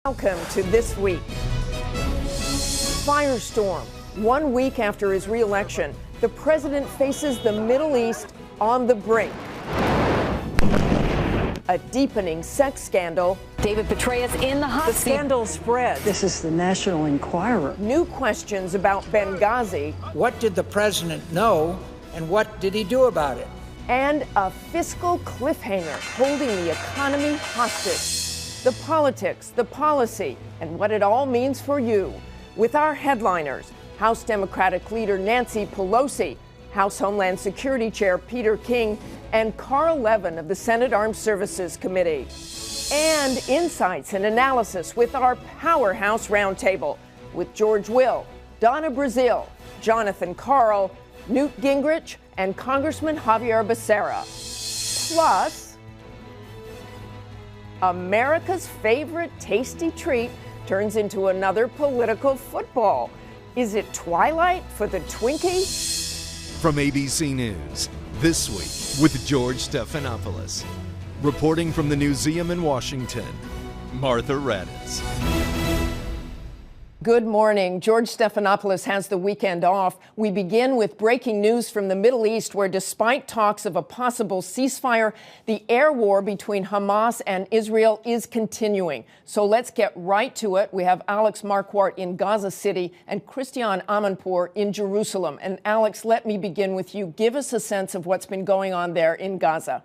Welcome to This Week. Firestorm. 1 week after his re-election, the president faces the Middle East on the brink. A deepening sex scandal. David Petraeus in the hot seat. The scandal spreads. This is the National Enquirer. New questions about Benghazi. What did the president know, and what did he do about it? And a fiscal cliffhanger holding the economy hostage. The politics, the policy, and what it all means for you. With our headliners, House Democratic leader Nancy Pelosi, House Homeland Security Chair Peter King, and Carl Levin of the Senate Armed Services Committee. And insights and analysis with our Powerhouse Roundtable with George Will, Donna Brazil, Jonathan Karl, Newt Gingrich, and Congressman Javier Becerra. Plus, America's favorite tasty treat turns into another political football. Is it Twilight for the Twinkie? From ABC News, This Week with George Stephanopoulos. Reporting from the Newseum in Washington, Martha Raddatz. Good morning. George Stephanopoulos has the weekend off. We begin with breaking news from the Middle East, where despite talks of a possible ceasefire, the air war between Hamas and Israel is continuing. So let's get right to it. We have Alex Marquardt in Gaza City and Christiane Amanpour in Jerusalem. And Alex, let me begin with you. Give us a sense of what's been going on there in Gaza.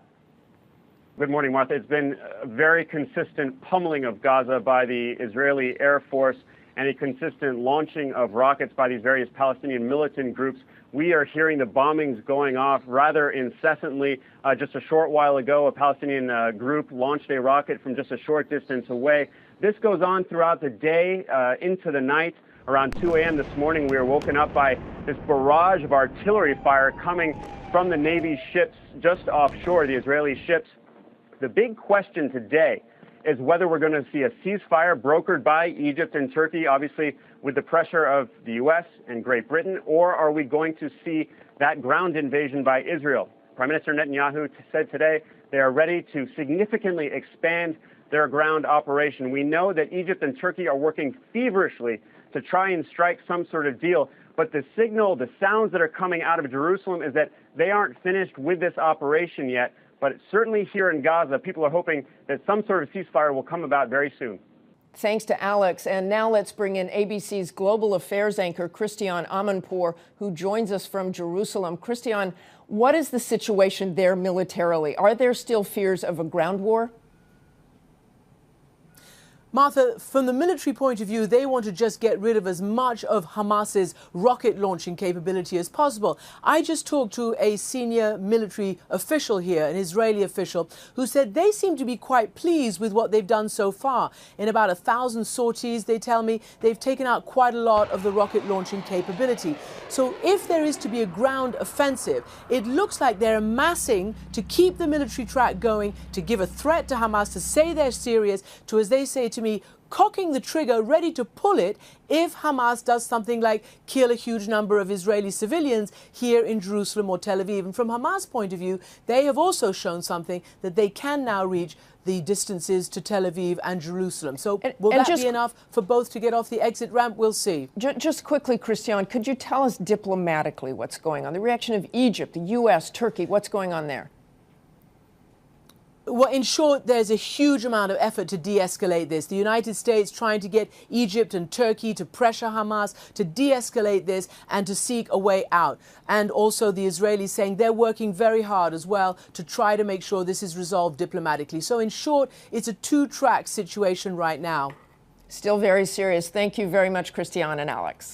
Good morning, Martha. It's been a very consistent pummeling of Gaza by the Israeli Air Force and a consistent launching of rockets by these various Palestinian militant groups. We are hearing the bombings going off rather incessantly. Just a short while ago, a Palestinian group launched a rocket from just a short distance away. This goes on throughout the day into the night. Around 2 a.m. this morning, we were woken up by this barrage of artillery fire coming from the Navy ships just offshore, the Israeli ships. The big question today is whether we're going to see a ceasefire brokered by Egypt and Turkey, obviously with the pressure of the U.S. and Great Britain, or are we going to see that ground invasion by Israel? Prime Minister Netanyahu said today they are ready to significantly expand their ground operation. We know that Egypt and Turkey are working feverishly to try and strike some sort of deal, but the signal, the sounds that are coming out of Jerusalem is that they aren't finished with this operation yet. But certainly here in Gaza, people are hoping that some sort of ceasefire will come about very soon. Thanks to Alex. And now let's bring in ABC's global affairs anchor, Christiane Amanpour, who joins us from Jerusalem. Christiane, what is the situation there militarily? Are there still fears of a ground war? Martha, from the military point of view, they want to just get rid of as much of Hamas's rocket launching capability as possible. I just talked to a senior military official here, an Israeli official, who said they seem to be quite pleased with what they've done so far. In about 1,000 sorties, they tell me, they've taken out quite a lot of the rocket launching capability. So if there is to be a ground offensive, it looks like they're amassing to keep the military track going, to give a threat to Hamas, to say they're serious, to, as they say to me, cocking the trigger, ready to pull it if Hamas does something like kill a huge number of Israeli civilians here in Jerusalem or Tel Aviv. And from Hamas' point of view, they have also shown something that they can now reach the distances to Tel Aviv and Jerusalem. So will that be enough for both to get off the exit ramp? We'll see. Just quickly, Christiane, could you tell us diplomatically what's going on? The reaction of Egypt, the U.S., Turkey, what's going on there? Well, in short, there's a huge amount of effort to de-escalate this. The United States trying to get Egypt and Turkey to pressure Hamas to de-escalate this and to seek a way out. And also the Israelis saying they're working very hard as well to try to make sure this is resolved diplomatically. So in short, it's a two-track situation right now. Still very serious. Thank you very much, Christiane and Alex.